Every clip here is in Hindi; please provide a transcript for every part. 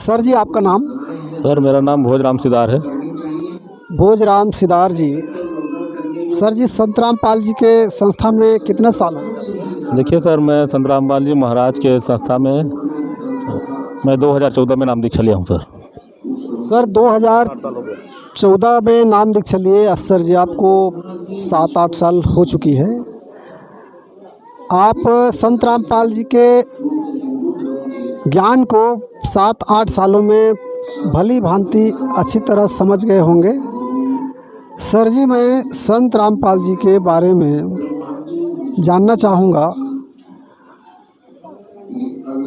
सर जी आपका नाम? सर मेरा नाम भोजराम सिदार है। भोजराम सिदार जी। सर जी संत रामपाल जी के संस्था में कितने साल हो? देखिए सर, मैं संत रामपाल जी महाराज के संस्था में मैं 2014 में नाम दीक्षा लिया हूँ सर। सर 2014 में नाम दीक्षा लिए सर जी, आपको 7-8 साल हो चुकी है। आप संत रामपाल जी के ज्ञान को 7-8 सालों में भली भांति अच्छी तरह समझ गए होंगे। सर जी मैं संत रामपाल जी के बारे में जानना चाहूँगा,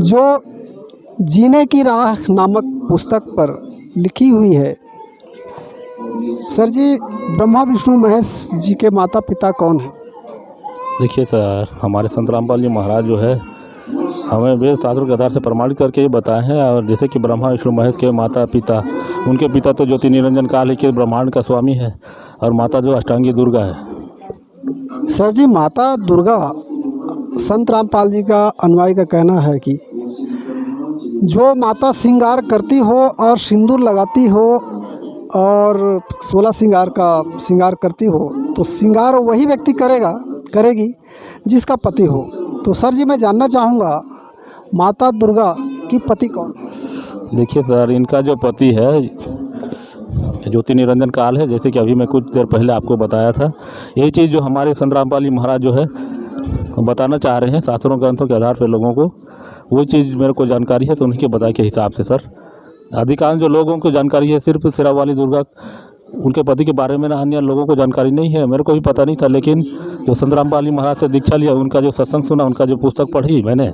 जो जीने की राह नामक पुस्तक पर लिखी हुई है। सर जी ब्रह्मा विष्णु महेश जी के माता पिता कौन हैं? देखिए सर, हमारे संत रामपाल जी महाराज जो है हमें वेद शास्त्रों के आधार से प्रमाणित करके ये बताए हैं। और जैसे कि ब्रह्मा विष्णु महेश के माता पिता, उनके पिता तो ज्योति निरंजन काल के ब्रह्मांड का स्वामी है और माता जो अष्टांगी दुर्गा है। सर जी माता दुर्गा संत रामपाल जी का अनुयायी का कहना है कि जो माता श्रृंगार करती हो और सिंदूर लगाती हो और 16 श्रृंगार करती हो, तो श्रृंगार वही व्यक्ति करेगी जिसका पति हो। तो सर जी मैं जानना चाहूँगा माता दुर्गा की पति कौन? देखिए सर, इनका जो पति है ज्योति निरंजन काल है, जैसे कि अभी मैं कुछ देर पहले आपको बताया था। यही चीज़ जो हमारे संत रामपाल जी महाराज जो है बताना चाह रहे हैं शास्त्रों ग्रंथों के आधार पर लोगों को, वो चीज़ मेरे को जानकारी है। तो उनके बताए के हिसाब से सर अधिकांश जो लोगों को जानकारी है सिर्फ सिरा वाली दुर्गा, उनके पति के बारे में ना अन्य लोगों को जानकारी नहीं है। मेरे को भी पता नहीं था, लेकिन जो संत रामपाल जी महाराज से दीक्षा लिया, उनका जो सत्संग सुना, उनका जो पुस्तक पढ़ी मैंने,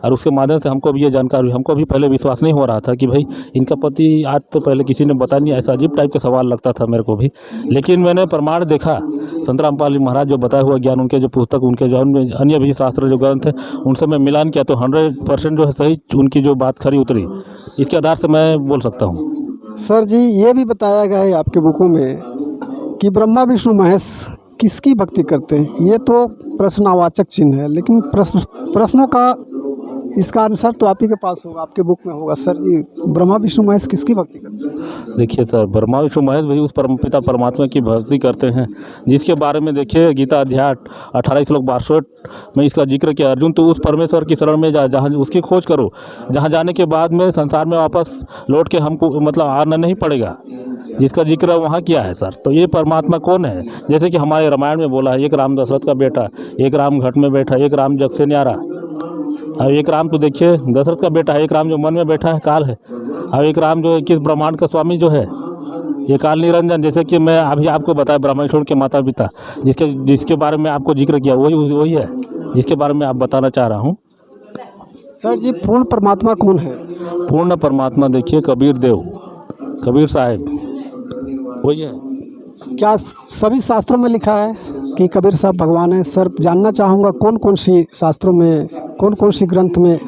और उसके माध्यम से हमको भी ये जानकारी हुई। हमको भी पहले विश्वास नहीं हो रहा था कि भाई इनका पति, आज तो पहले किसी ने बताया नहीं, ऐसा अजीब टाइप का सवाल लगता था मेरे को भी। लेकिन मैंने प्रमाण देखा, संत रामपाल जी महाराज जो बताया हुआ ज्ञान, उनके जो पुस्तक, उनके जो अन्य भी शास्त्र जो ग्रंथ है, उनसे मैं मिलान किया तो 100% जो है सही उनकी जो बात खरी उतरी। इसके आधार से मैं बोल सकता हूँ। सर जी ये भी बताया गया है आपके बुकों में कि ब्रह्मा विष्णु महेश किसकी भक्ति करते हैं। ये तो प्रश्नवाचक चिन्ह है, लेकिन प्रश्नों का इसका आंसर तो आप ही के पास होगा, आपके बुक में होगा। सर जी ब्रह्मा विष्णु महेश किसकी भक्ति करते हैं? देखिए सर, ब्रह्मा विष्णु महेश भी उस परमपिता परमात्मा की भक्ति करते हैं, जिसके बारे में देखिए गीता अध्याय 18 श्लोक 62 में इसका जिक्र किया। अर्जुन तो उस परमेश्वर की शरण में जा, जहाँ उसकी खोज करो, जहाँ जाने के बाद में संसार में वापस लौट के हमको मतलब आना नहीं पड़ेगा, जिसका जिक्र वहाँ किया है सर। तो ये परमात्मा कौन है? जैसे कि हमारे रामायण में बोला है, एक राम दशरथ का बेटा, एक राम घट में बैठा, एक राम जग से न्यारा। अब एक राम तो देखिए दशरथ का बेटा है, एक राम जो मन में बैठा है काल है, और एक राम जो किस ब्रह्मांड का स्वामी जो है ये काल निरंजन। जैसे कि मैं अभी आपको बताया ब्रह्मा विष्णु के माता पिता, जिसके बारे में आपको जिक्र किया, वही है जिसके बारे में आप बताना चाह रहा हूँ। सर जी पूर्ण परमात्मा कौन है? पूर्ण परमात्मा देखिए कबीर देव, कबीर साहब वही है। क्या सभी शास्त्रों में लिखा है कि कबीर साहब भगवान है? सर जानना चाहूँगा कौन कौन सी शास्त्रों में, कौन कौन सी ग्रंथ में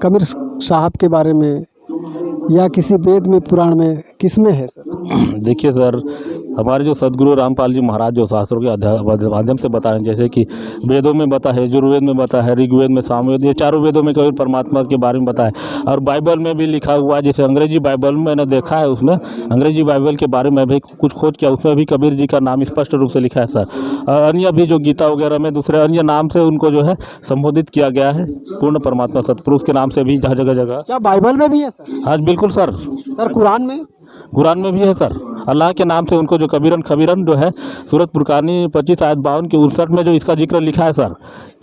कबीर साहब के बारे में, या किसी वेद में, पुराण में, किस में है सर? देखिए सर, हमारे जो सदगुरु रामपाल जी महाराज जो शास्त्रों के माध्यम से बताएं, जैसे कि वेदों में बता है, यजुर्वेद में बता है, ऋग्वेद में, सामवेद, ये चारों वेदों में कबीर परमात्मा के बारे में बताएं। और बाइबल में भी लिखा हुआ है, जैसे अंग्रेजी बाइबल में मैंने देखा है, उसमें अंग्रेजी बाइबल के बारे में भी कुछ खोज किया, उसमें भी कबीर जी का नाम स्पष्ट रूप से लिखा है सर। और अन्य भी जो गीता वगैरह में दूसरे अन्य नाम से उनको जो है संबोधित किया गया है, पूर्ण परमात्मा सतपुरुष के नाम से भी जगह जगह। क्या बाइबल में भी है सर? हाँ बिल्कुल सर। सर कुरान में भी है सर। अल्लाह के नाम से उनको जो कबीरन खबीरन जो है सूरत फुरकानी 25 आयत 52 के 59 में जो इसका जिक्र लिखा है सर,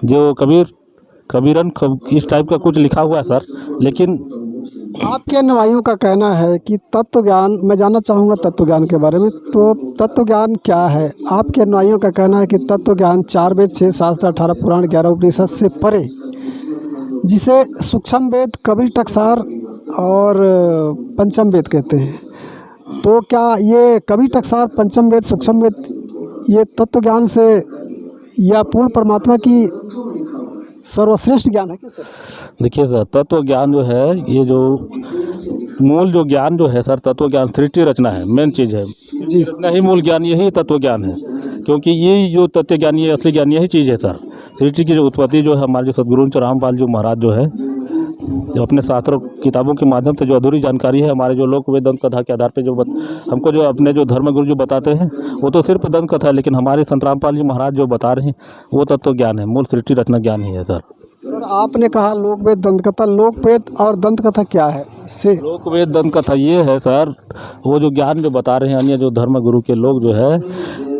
जो कबीरन इस टाइप का कुछ लिखा हुआ है सर। लेकिन आपके अनुयायियों का कहना है कि तत्व ज्ञान, मैं जानना चाहूँगा तत्व ज्ञान के बारे में। तो तत्व ज्ञान क्या है? आपके अनुयायियों का कहना है कि तत्व ज्ञान 4 वेद 6 शास्त्र 18 पुराण 11 उपनिषद से परे, जिसे सूक्ष्म वेद, कबीर टकसार और पंचम वेद कहते हैं। तो क्या ये कबीर टकसार, पंचम वेद, सूक्ष्म वेद, ये तत्व ज्ञान से या पूर्ण परमात्मा की सर्वश्रेष्ठ ज्ञान है क्या सर? देखिए सर, तत्व ज्ञान जो है, ये जो मूल जो ज्ञान जो है सर, तत्व ज्ञान सृष्टि रचना है, मेन चीज़ है जी। इतना ही मूल ज्ञान यही तत्व ज्ञान है, क्योंकि ये जो तत्व ज्ञान, ये असली ज्ञान यही चीज़ है सर। सृष्टि की जो उत्पत्ति जो है, हमारे जो सदगुरु रामपाल जी महाराज जो है जो अपने शास्त्रों किताबों के माध्यम से जो अधूरी जानकारी है, हमारे जो लोक वेद दंत कथा के आधार पे हमको जो अपने जो धर्म गुरु जो बताते हैं, वो तो सिर्फ दंत कथा है, लेकिन हमारे संत रामपाल जी महाराज जो बता रहे हैं वो तत्व ज्ञान है, मूल सृष्टि रचना ज्ञान ही है सर। सर आपने कहा लोक वेद दंत कथा, लोक वेद और दंत कथा क्या है से? लोक वेद दंत कथा ये है सर, वो जो ज्ञान जो बता रहे हैं अन्य जो धर्म गुरु के लोग जो है,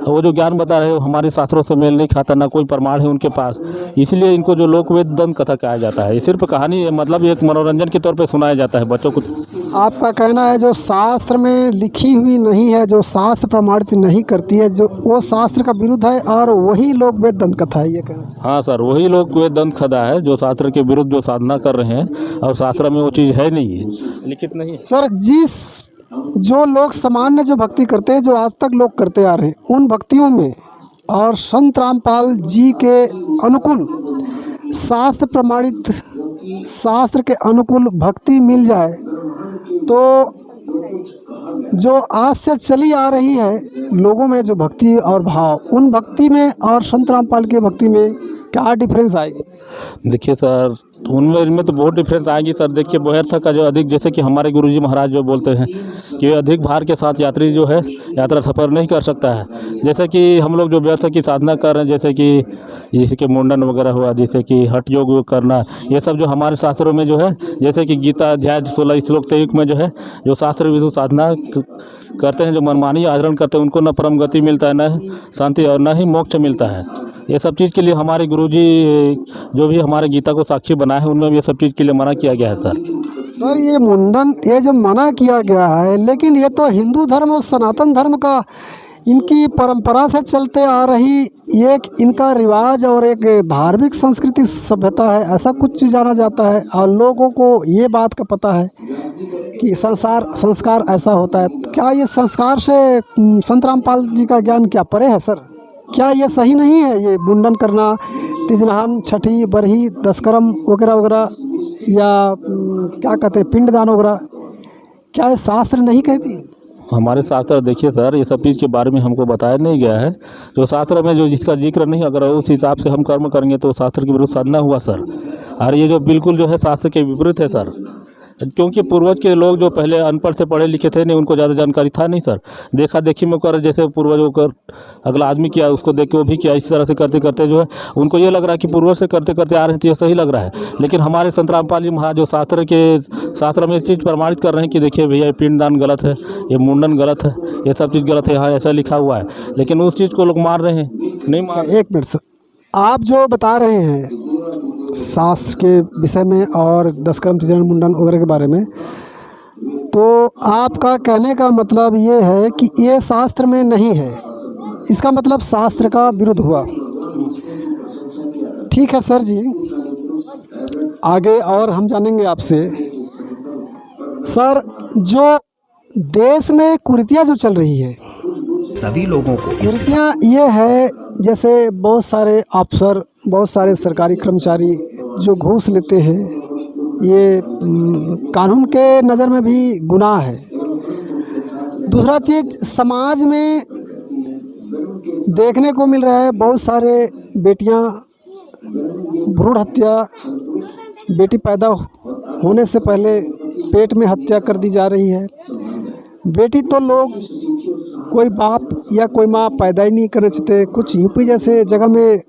वो जो ज्ञान बता रहे हैं वो हमारे शास्त्रों से मेल नहीं खाता, ना कोई प्रमाण है उनके पास, इसलिए इनको जो लोक वेद दंत कथा कहा जाता है। ये सिर्फ कहानी है, मतलब एक मनोरंजन के तौर पे सुनाया जाता है बच्चों को। आपका कहना है जो शास्त्र में लिखी हुई नहीं है, जो शास्त्र प्रमाणित नहीं करती है, जो वो शास्त्र का विरुद्ध है, और वही लोक वेद दंत कथा है, ये कहना? हाँ सर, वही लोक वेद दंत कथा है जो शास्त्र के विरुद्ध जो साधना कर रहे हैं, और शास्त्र में वो चीज़ है नहीं, लिखित नहीं है। सर जो लोग सामान्य जो भक्ति करते हैं, जो आज तक लोग करते आ रहे हैं, उन भक्तियों में और संत रामपाल जी के अनुकूल शास्त्र प्रमाणित, शास्त्र के अनुकूल भक्ति मिल जाए तो जो आज से चली आ रही है लोगों में जो भक्ति और भाव, उन भक्ति में और संत रामपाल की भक्ति में क्या डिफरेंस आएगी? देखिए सर, इनमें तो बहुत डिफरेंस आएगी सर। देखिए बोहर का जो अधिक, जैसे कि हमारे गुरुजी महाराज जो बोलते हैं कि अधिक भार के साथ यात्री जो है यात्रा सफ़र नहीं कर सकता है। जैसे कि हम लोग जो व्यर्थ की साधना कर रहे हैं, जैसे कि मुंडन वगैरह हुआ, जैसे कि हठ योग करना, ये सब जो हमारे शास्त्रों में जो है, जैसे कि गीता अध्याय 16 श्लोक 23 में जो है, जो शास्त्र विधु साधना करते हैं, जो मनमानी आचरण करते हैं, उनको न परम गति मिलता है, न शांति और न ही मोक्ष मिलता है। ये सब चीज़ के लिए हमारे गुरुजी जो भी हमारे गीता को साक्षी बनाए हैं, उनमें ये सब चीज़ के लिए मना किया गया है सर। सर ये मुंडन, ये जो मना किया गया है, लेकिन ये तो हिंदू धर्म और सनातन धर्म का, इनकी परंपरा से चलते आ रही एक इनका रिवाज और एक धार्मिक संस्कृति सभ्यता है, ऐसा कुछ जाना जाता है, और लोगों को ये बात का पता है कि संस्कार ऐसा होता है। क्या ये संस्कार से संत रामपाल जी का ज्ञान क्या परे है सर? क्या ये सही नहीं है, ये मुंडन करना, तिजनहान, छठी, बरही, दशकर्म वगैरह वगैरह, या क्या कहते हैं पिंडदान वगैरह, क्या ये शास्त्र नहीं कहती? हमारे शास्त्र देखिए सर, ये सब चीज़ के बारे में हमको बताया नहीं गया है। जो शास्त्र में जो जिसका जिक्र नहीं, अगर उस हिसाब से हम कर्म करेंगे तो शास्त्र के विरुद्ध साधना हुआ सर। और ये जो बिल्कुल जो है शास्त्र के विपरीत है सर, क्योंकि पूर्वज के लोग जो पहले अनपढ़ थे, पढ़े लिखे थे नहीं, उनको ज़्यादा जानकारी था नहीं सर। देखा देखी में कर, जैसे पूर्वजों कर अगला आदमी किया उसको देख के वो भी किया, इस तरह से करते करते जो है उनको ये लग रहा है कि पूर्वज से करते करते आ रहे हैं तो ये सही लग रहा है। लेकिन हमारे संत रामपाल जी महाराज जो शास्त्र में इस चीज़ प्रमाणित कर रहे हैं कि देखिए भैया पिंडदान गलत है, ये मुंडन गलत है, ये सब चीज़ गलत है, यहाँ ऐसा लिखा हुआ है, लेकिन उस चीज़ को लोग मार रहे हैं, नहीं मार। एक मिनट सर, आप जो बता रहे हैं शास्त्र के विषय में और दशकर्म, तिजन, मुंडन वगैरह के बारे में, तो आपका कहने का मतलब ये है कि ये शास्त्र में नहीं है, इसका मतलब शास्त्र का विरुद्ध हुआ। ठीक है सर जी, आगे और हम जानेंगे आपसे। सर जो देश में कुरीतियाँ जो चल रही है, सभी लोगों को कुरीतियाँ ये है, जैसे बहुत सारे अफसर, बहुत सारे सरकारी कर्मचारी जो घूस लेते हैं, ये कानून के नज़र में भी गुनाह है। दूसरा चीज़, समाज में देखने को मिल रहा है बहुत सारे बेटियां भ्रूण हत्या, बेटी पैदा होने से पहले पेट में हत्या कर दी जा रही है। बेटी तो लोग, कोई बाप या कोई माँ पैदा ही नहीं करना चाहते। कुछ यूपी जैसे जगह में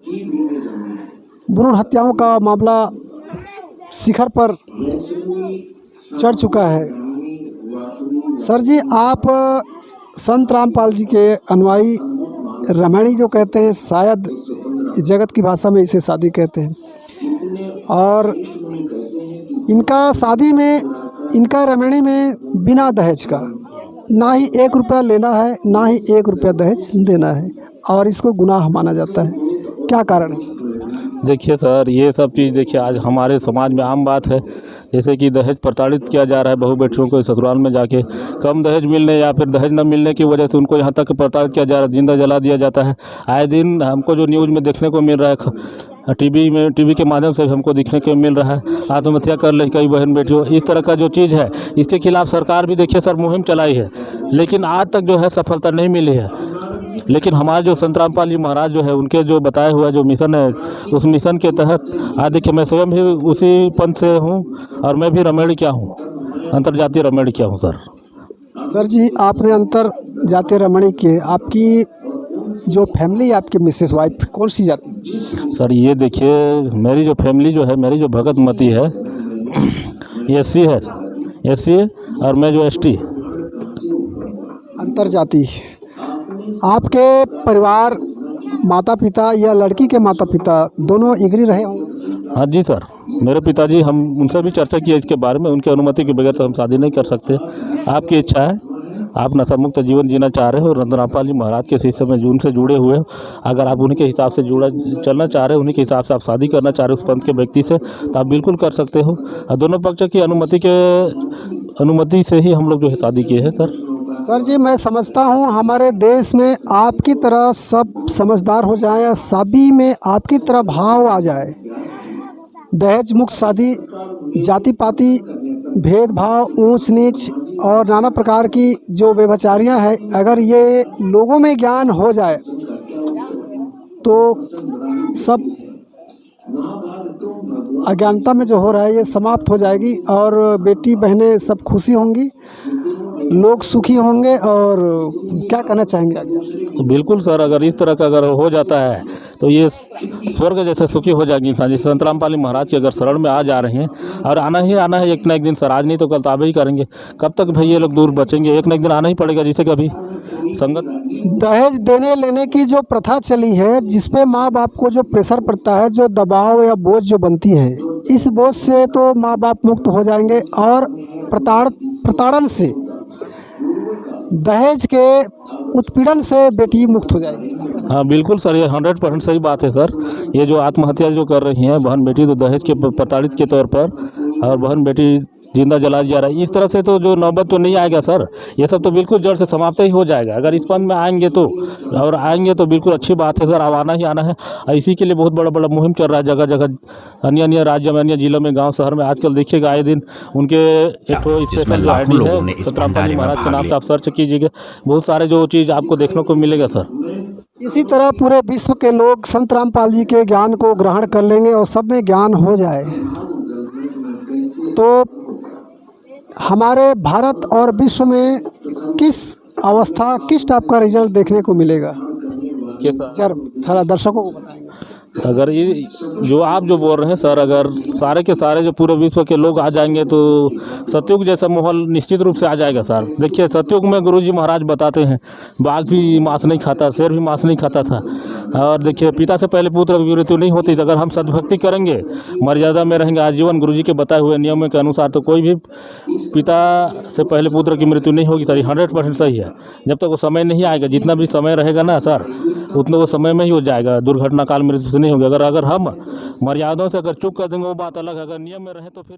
भ्रूण हत्याओं का मामला शिखर पर चढ़ चुका है। सर जी, आप संत रामपाल जी के अनुयायी रमणी जो कहते हैं, शायद जगत की भाषा में इसे शादी कहते हैं, और इनका शादी में, इनका रमणी में बिना दहेज का ना ही 1 रुपया लेना है, ना ही 1 रुपया दहेज देना है, और इसको गुनाह माना जाता है। क्या कारण है? देखिए सर, ये सब चीज़ देखिए आज हमारे समाज में आम बात है। जैसे कि दहेज प्रताड़ित किया जा रहा है, बहू बेटियों को ससुराल में जाके कम दहेज मिलने या फिर दहेज न मिलने की वजह से उनको यहाँ तक प्रताड़ित किया जा रहा है, जिंदा जला दिया जाता है। आए दिन हमको जो न्यूज़ में देखने को मिल रहा है, टीवी के माध्यम से हमको देखने को मिल रहा है, आत्महत्या कर ले कई बहन बेटियों, इस तरह का जो चीज़ है, इसके खिलाफ सरकार भी देखिए सर मुहिम चलाई है, लेकिन आज तक जो है सफलता नहीं मिली है। लेकिन हमारे जो संत रामपाल जी महाराज जो है उनके जो बताए हुआ जो मिशन है उस मिशन के तहत आज देखिए मैं स्वयं भी उसी पंथ से हूँ और मैं भी रमेड़ क्या हूँ, अंतर्जातीय रमेड़ क्या हूँ सर। सर जी, आपने अंतर जातीय रमणी के आपकी जो फैमिली, आपकी मिसेस वाइफ कौन सी जाति से? सर ये देखिए मेरी जो फैमिली जो है, मेरी जो भगत मती है ये एससी है, एससी और मैं जो एसटी। अंतर जाति। आपके परिवार, माता पिता या लड़की के माता पिता दोनों एग्री रहे होंगे? हाँ जी सर, मेरे पिताजी, हम उनसे भी चर्चा की है इसके बारे में, उनकी अनुमति के बगैर तो हम शादी नहीं कर सकते। आपकी इच्छा है, आप नशा मुक्त जीवन जीना चाह रहे हो, संत रामपाल जी महाराज के शिष्य में जून से जुड़े हुए हो, अगर आप उन्हीं के हिसाब से चलना चाह रहे हो, उन्हीं के हिसाब से आप शादी करना चाह रहे हो उस पंथ के व्यक्ति से, तो आप बिल्कुल कर सकते हो। और दोनों पक्ष की अनुमति से ही हम लोग जो है शादी किए हैं सर। सर जी, मैं समझता हूँ हमारे देश में आपकी तरह सब समझदार हो जाए या सभी में आपकी तरह भाव आ जाए। दहेज मुक्त शादी, जाति पाति भेदभाव, ऊंच नीच और नाना प्रकार की जो व्यभिचारियाँ हैं, अगर ये लोगों में ज्ञान हो जाए तो सब अज्ञानता में जो हो रहा है ये समाप्त हो जाएगी और बेटी बहनें सब खुशी होंगी, लोग सुखी होंगे। और क्या कहना चाहेंगे आगे? तो बिल्कुल सर, अगर इस तरह का अगर हो जाता है तो ये स्वर्ग जैसे सुखी हो जाएगी इंसान। जैसे संत रामपाल जी महाराज के अगर शरण में आ जा रहे हैं और आना ही आना है एक ना एक दिन सर, आज नहीं तो कल ताबे ही करेंगे। कब तक भाई ये लोग दूर बचेंगे? एक ना एक दिन आना ही पड़ेगा, जिसे कभी संगत। दहेज देने लेने की जो प्रथा चली है, जिसपे माँ बाप को जो प्रेशर पड़ता है, जो दबाव या बोझ जो बनती है, इस बोझ से तो माँ बाप मुक्त हो जाएंगे और प्रताड़न से, दहेज के उत्पीड़न से बेटी मुक्त हो जाएगी। हाँ बिल्कुल सर, ये 100% सही बात है सर। ये जो आत्महत्या जो कर रही हैं बहन बेटी, तो दहेज के प्रताड़ित के तौर पर, और बहन बेटी जिंदा जला जा रहा है, इस तरह से तो जो नौबत तो नहीं आएगा सर। ये सब तो बिल्कुल जड़ से समाप्त ही हो जाएगा अगर इस पंथ में आएंगे तो, और आएंगे तो बिल्कुल अच्छी बात है सर। अब आना ही आना है, और इसी के लिए बहुत बड़ा बड़ा मुहिम चल रहा है जगह जगह, अन्य राज्यों में, अन्य जिलों में, गांव शहर में। आजकल देखिएगा आए दिन उनके एक स्पेशल जो आईडी है संत रामपाल जी महाराज के नाम से आप सर्च कीजिएगा, बहुत सारे जो चीज़ आपको देखने को मिलेगा सर। इसी तरह पूरे विश्व के लोग संत रामपाल जी के ज्ञान को ग्रहण कर लेंगे और सब में ज्ञान हो जाए तो हमारे भारत और विश्व में किस अवस्था, किस टाइप का रिजल्ट देखने को मिलेगा? सर थोड़ा दर्शकों को बताएंगे। अगर ये जो आप जो बोल रहे हैं सर, अगर सारे के सारे जो पूरे विश्व के लोग आ जाएंगे तो सतयुग जैसा माहौल निश्चित रूप से आ जाएगा सर। देखिए सतयुग में गुरुजी महाराज बताते हैं बाघ भी मांस नहीं खाता, शेर भी मांस नहीं खाता था। और देखिए पिता से पहले पुत्र की मृत्यु नहीं होती। तो अगर हम सद्भक्ति करेंगे, मर्यादा में रहेंगे आजीवन गुरुजी के बताए हुए नियमों के अनुसार, तो कोई भी पिता से पहले पुत्र की मृत्यु नहीं होगी सर। 100% सही है। जब तक वो समय नहीं आएगा, जितना भी समय रहेगा ना सर, उतना वो समय में ही हो जाएगा, दुर्घटना काल मृत्यु से नहीं होगी। अगर हम मर्यादाओं से अगर चूक कर देंगे वो बात अलग है, अगर नियम में रहें तो फिर